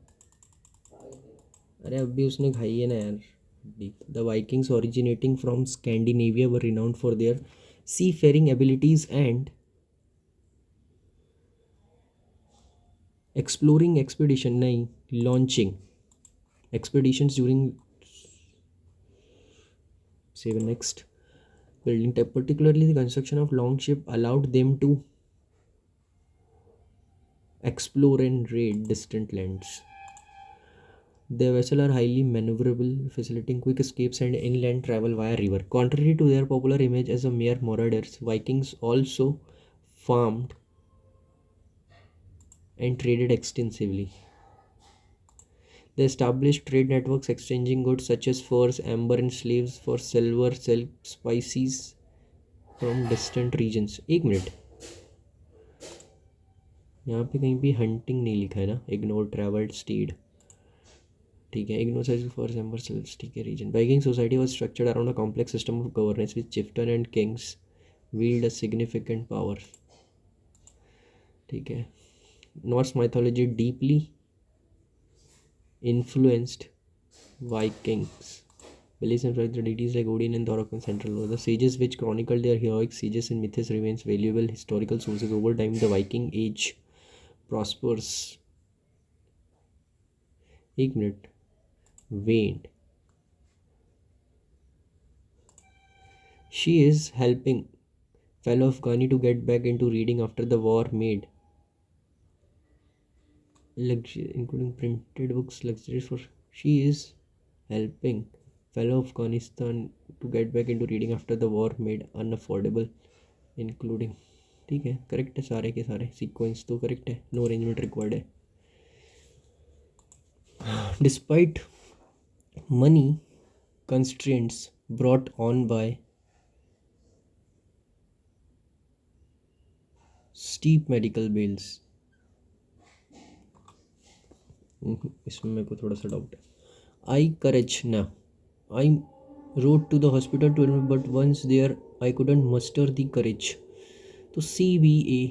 अरे अभी उसने खाई है ना यार। The Vikings originating from Scandinavia were renowned for their seafaring abilities and exploring expedition नहीं launching expeditions during say next building type, particularly the construction of long ship allowed them to explore and raid distant lands. The vessels are highly maneuverable, facilitating quick escapes and inland travel via river. Contrary to their popular image as a mere marauders, Vikings also farmed and traded extensively. They established trade networks exchanging goods such as furs, amber, and slaves for silver, silk, spices from distant regions. एक minute, यहाँ पे कहीं भी hunting नहीं लिखा है ना, ignore travelled stead, ठीक है, इग्नोर सर्च फॉर एम्बर, ठीक है। Reason Viking society was structured around a complex system of governance which chieftain and kings wield a significant power, ठीक है। Norse mythology deeply influenced Vikings. Beliefs and the deities like Odin and Thor in Central War. The sages which chronicled their heroic sieges in myths remains valuable historical sources. Over time, the Viking age prospers. एक minute, waned. She is helping fellow Afghani to get back into reading after the war made luxury, including printed books, luxuries for. She is helping fellow Afghanistan to get back into reading after the war made unaffordable, including, ठीक है, correct है सारे के सारे, sequence तो correct है, no arrangement required है। Despite money constraints brought on by steep medical bills, इसमें मेरे को थोड़ा सा डाउट है। आई करेज ना, I rode to the hospital too but once there I couldn't muster the courage, तो CBA,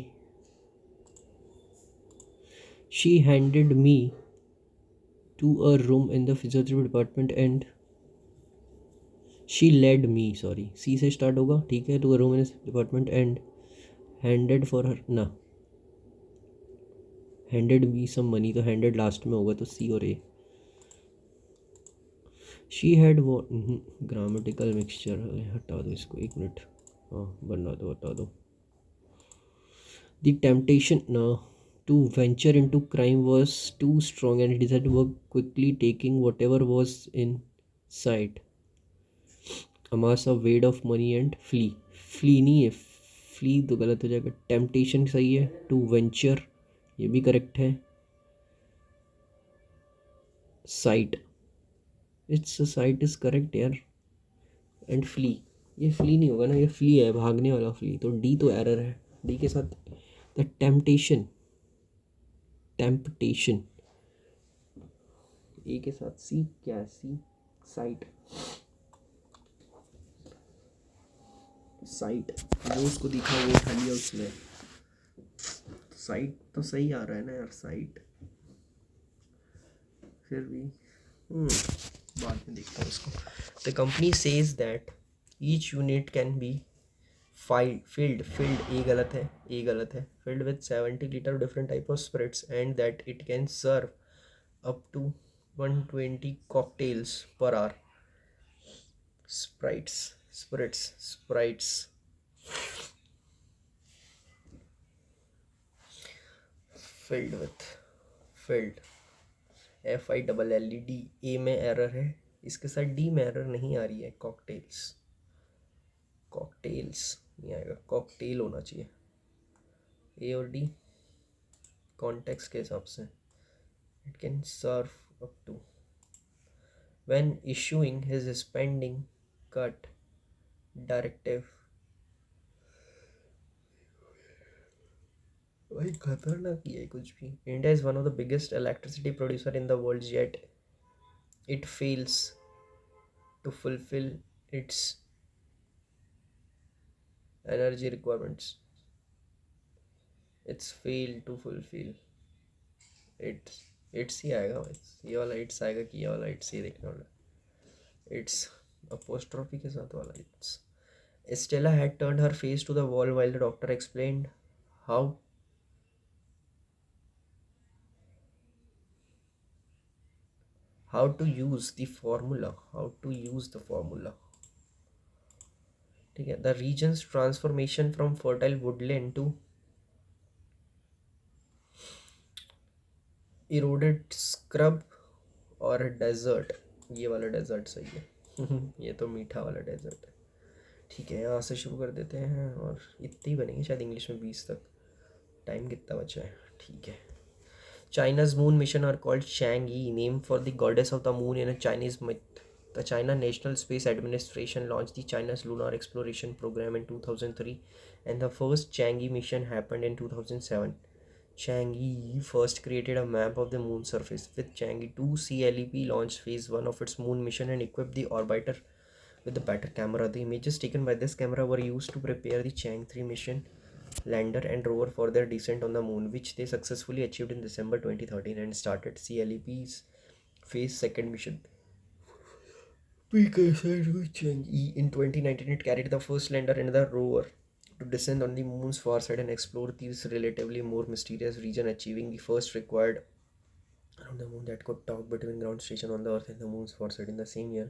she handed me to a room in the physiotherapy department and she led me, sorry, C से start होगा, ठीक है, to a room in the department and handed for her ना, handed me some money, तो handed last में होगा, तो C और A। she had what, grammatical mixture, हटा दो इसको, एक मिनट, हाँ बना दो, हटा दो। the temptation ना to venture into crime was too strong and he decided to work quickly taking whatever was in sight, amass a weight of money and flee, flee नहीं है, flee तो गलत हो जाएगा, temptation सही है, to venture ये भी करेक्ट है, sight, it's a sight is correct यार, and flee, ये flee नहीं होगा ना, ये flee है, भागने वाला flee, तो D तो एरर है, D के साथ the temptation, temptation, A के साथ C क्या है, C sight, साइट जो उसको दिखा वो उठा लिया उसने, साइट तो सही आ रहा है ना यार, साइट फिर भी बाद में देखता हूँ उसको। The company says that each unit can be filled, A गलत है, ए गलत है, filled with 70 litre different type of spirits and that it can serve up to 120 cocktails per hour, sprites filled with, filled FILLED, A में error है, इसके साथ D में error नहीं आ रही है, कॉकटेल्स नहीं आएगा, कॉकटेल होना चाहिए, ए और डी कॉन्टेक्स्ट के हिसाब से, it can serve up to when issuing his spending cut directive, भाई खतरनाक ही है कुछ भी। India is one of the biggest electricity producer in the world yet it fails to fulfill its energy requirements, it's failed to fulfill it's ही आएगा भाई, ये वाला इट्स आएगा कि ये वाला इट्स, ही देखने वाला इट्स अपोस्ट्रोफी के साथ वाला it's. Stella had turned her face to the wall while the doctor explained how to use the formula, ठीक है। The reasons transformation from fertile woodland to eroded scrub और डेजर्ट, ये वाला डेजर्ट सही है ये तो मीठा वाला डेजर्ट है, ठीक है। यहाँ से शुरू कर देते हैं और इतनी बनेंगे शायद इंग्लिश में 20 तक, टाइम कितना बचा है, ठीक है। China's moon mission are called Chang'e, named for the goddess of the moon in a Chinese myth. The China National Space Administration launched the China's Lunar Exploration Program in 2003, and the first Chang'e mission happened in 2007. Chang'e first created a map of the moon surface. With Chang'e 2, CLEP launched phase 1 of its moon mission and equipped the orbiter with the better camera. The images taken by this camera were used to prepare the Chang 3 mission lander and rover for their descent on the moon, which they successfully achieved in December 2013 and started CLEP's phase second mission. Precursor to Chang'e in 2019, it carried the first lander and the rover to descend on the moon's far side and explore this relatively more mysterious region, achieving the first required around the moon that could talk between ground station on the Earth and the moon's far side in the same year.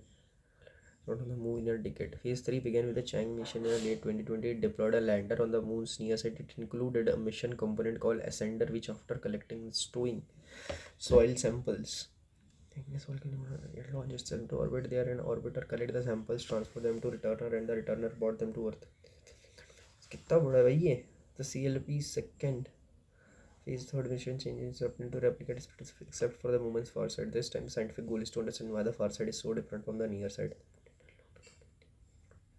Not on the moon in a decade. Phase 3 began with the Chang mission in late 2020. It deployed a lander on the moon's near side. It included a mission component called Ascender, which, after collecting and storing soil samples, it launched itself to orbit there, and orbiter collected the samples, transfer them to returner, and the returner brought them to Earth. कितना बड़ा है भाई ये? The CLP second phase third mission changes up to replicate its except for the movement's far side. This time, the scientific goal is to understand why the far side is so different from the near side.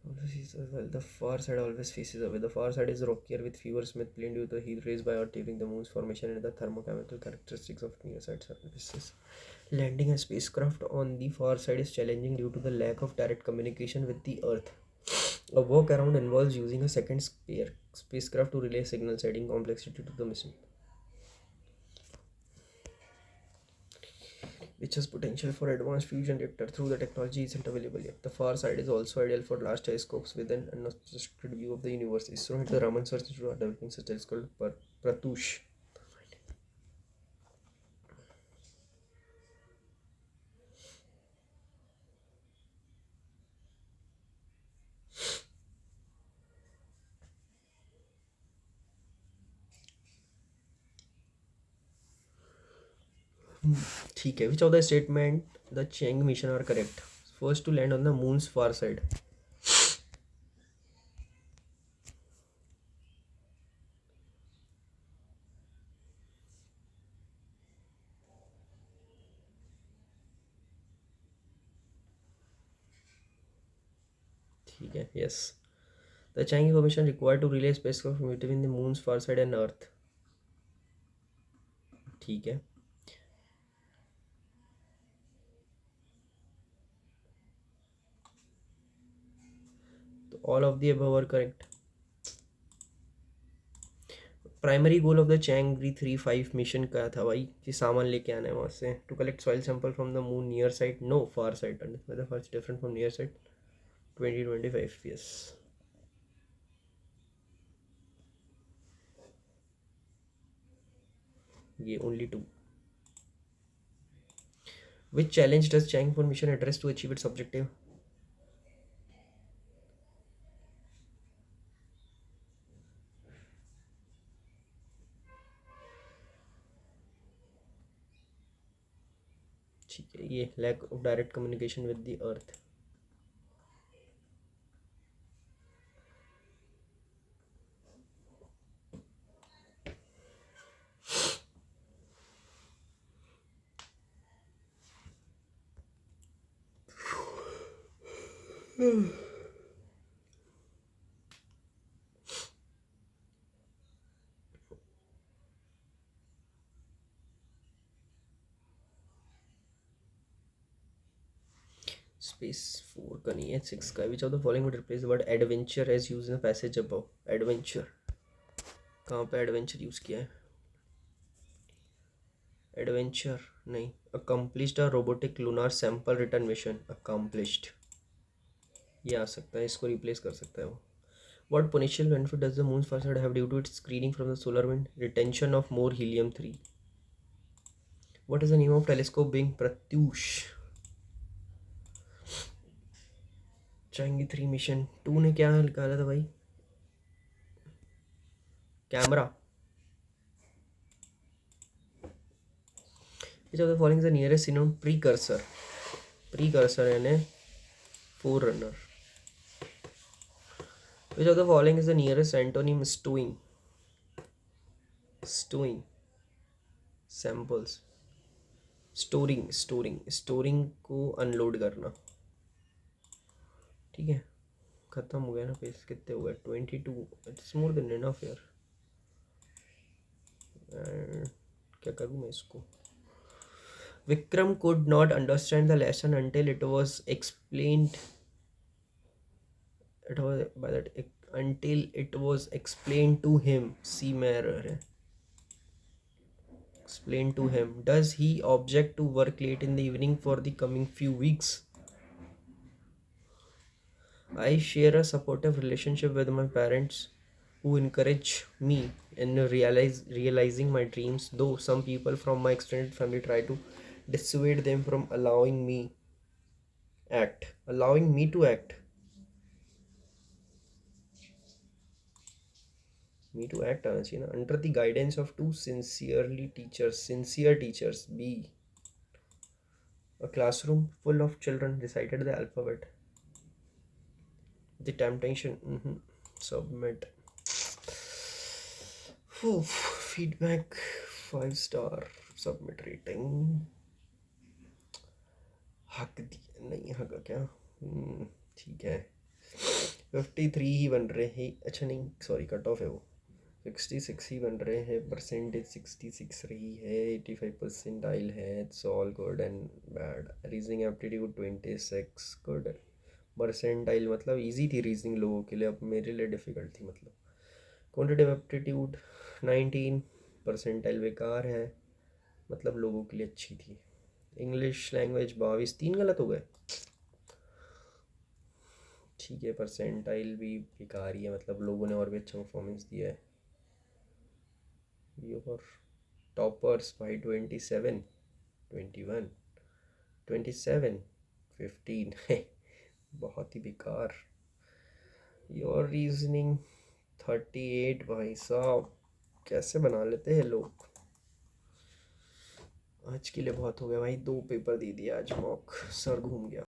The far side always faces away. The far side is rockier with fewer smooth plain due to the heat raised by Earth during the moon's formation and the thermochemical characteristics of near side surfaces. Landing a spacecraft on the far side is challenging due to the lack of direct communication with the Earth. A workaround involves using a second spacecraft to relay signals, adding complexity to the mission, which has potential for advanced fusion reactor through the technology isn't available yet. The far side is also ideal for large telescopes with an unobstructed view of the universe. ISRO and the Raman Research Institute are developing such telescope Pratyush. ठीक है. Which of the statement the Chang mission are correct? First to land on the moon's far side. ठीक है. Yes. The Chang information required to relay spacecraft between the moon's far side and Earth. ठीक है. तो all of the above are correct. Primary goal of the Chang 335 mission का था भाई कि सामान लेके आना है वहाँ से, to collect soil sample from the moon near side, no far side, the far different from near side. 2025. Yes. ये only 2. Which challenge does Chang'e 4 mission address to achieve its objective? ठीक है. ये lack of direct communication with the earth. Space 4 का नहीं है, 6 का. Which of the following would replace the word adventure as use in passage above? Adventure कहाँ पे adventure use किया है? एडवेंचर नहीं. अकम्प्लिश्ड अ robotic lunar sample return mission. Accomplished ये आ सकता है, इसको रिप्लेस कर सकता है वो. What potential benefit does the moon's far side have due to its screening from the solar wind? Retention of more helium-3. What is the name of telescope being Pratyush? Chang'e 3 mission 2 ने क्या निकाला था भाई? Camera. Which of the following is the nearest synonym precursor? Precursor यानी forerunner. Which of the following is the nearest antonym stowing? Stowing samples. Storing को unload करना. ठीक है. ख़त्म हो गया ना पेज. कितने हो गए? 22. इट्स मोर देन इनफ यार. एंड क्या करूँ मैं इसको? Vikram could not understand the lesson until it was explained. It was by that until it was explained to him. See my error है. Explained to him. Does he object to work late in the evening for the coming few weeks? I share a supportive relationship with my parents who encourage me in realizing my dreams, though some people from my extended family try to dissuade them from allowing me to act. Me to act आना चाहिए ना. Under the guidance of two sincere teachers. B. A classroom full of children recited the alphabet. The temptation. Submit. Feedback 5 star. Submit rating. हक दिया नहीं हका क्या? ठीक है. 53 ही बन रहे हैं. अच्छा नहीं सॉरी कट ऑफ है वो. 66 ही बन रहे हैं. परसेंटेज 66 रही है. 85 परसेंटाइल है. It's all good and bad. Reasoning aptitude 26 good. Percentile मतलब इजी थी रीजनिंग लोगों के लिए, अब मेरे लिए डिफ़िकल्ट थी. मतलब क्वांटिटेटिव एप्टीट्यूड 19 परसेंटाइल बेकार है, मतलब लोगों के लिए अच्छी थी. इंग्लिश लैंग्वेज 22, 3 गलत हो गए. ठीक है परसेंटाइल भी बेकार ही है, मतलब लोगों ने और भी अच्छा परफॉर्मेंस दिया है. योर टॉपर्स भाई 27, 21, 27, 15 है बहुत ही बेकार. योर रीजनिंग 38 भाई साहब, कैसे बना लेते हैं लोग. आज के लिए बहुत हो गया भाई, 2 पेपर दे दिया आज मॉक, सर घूम गया.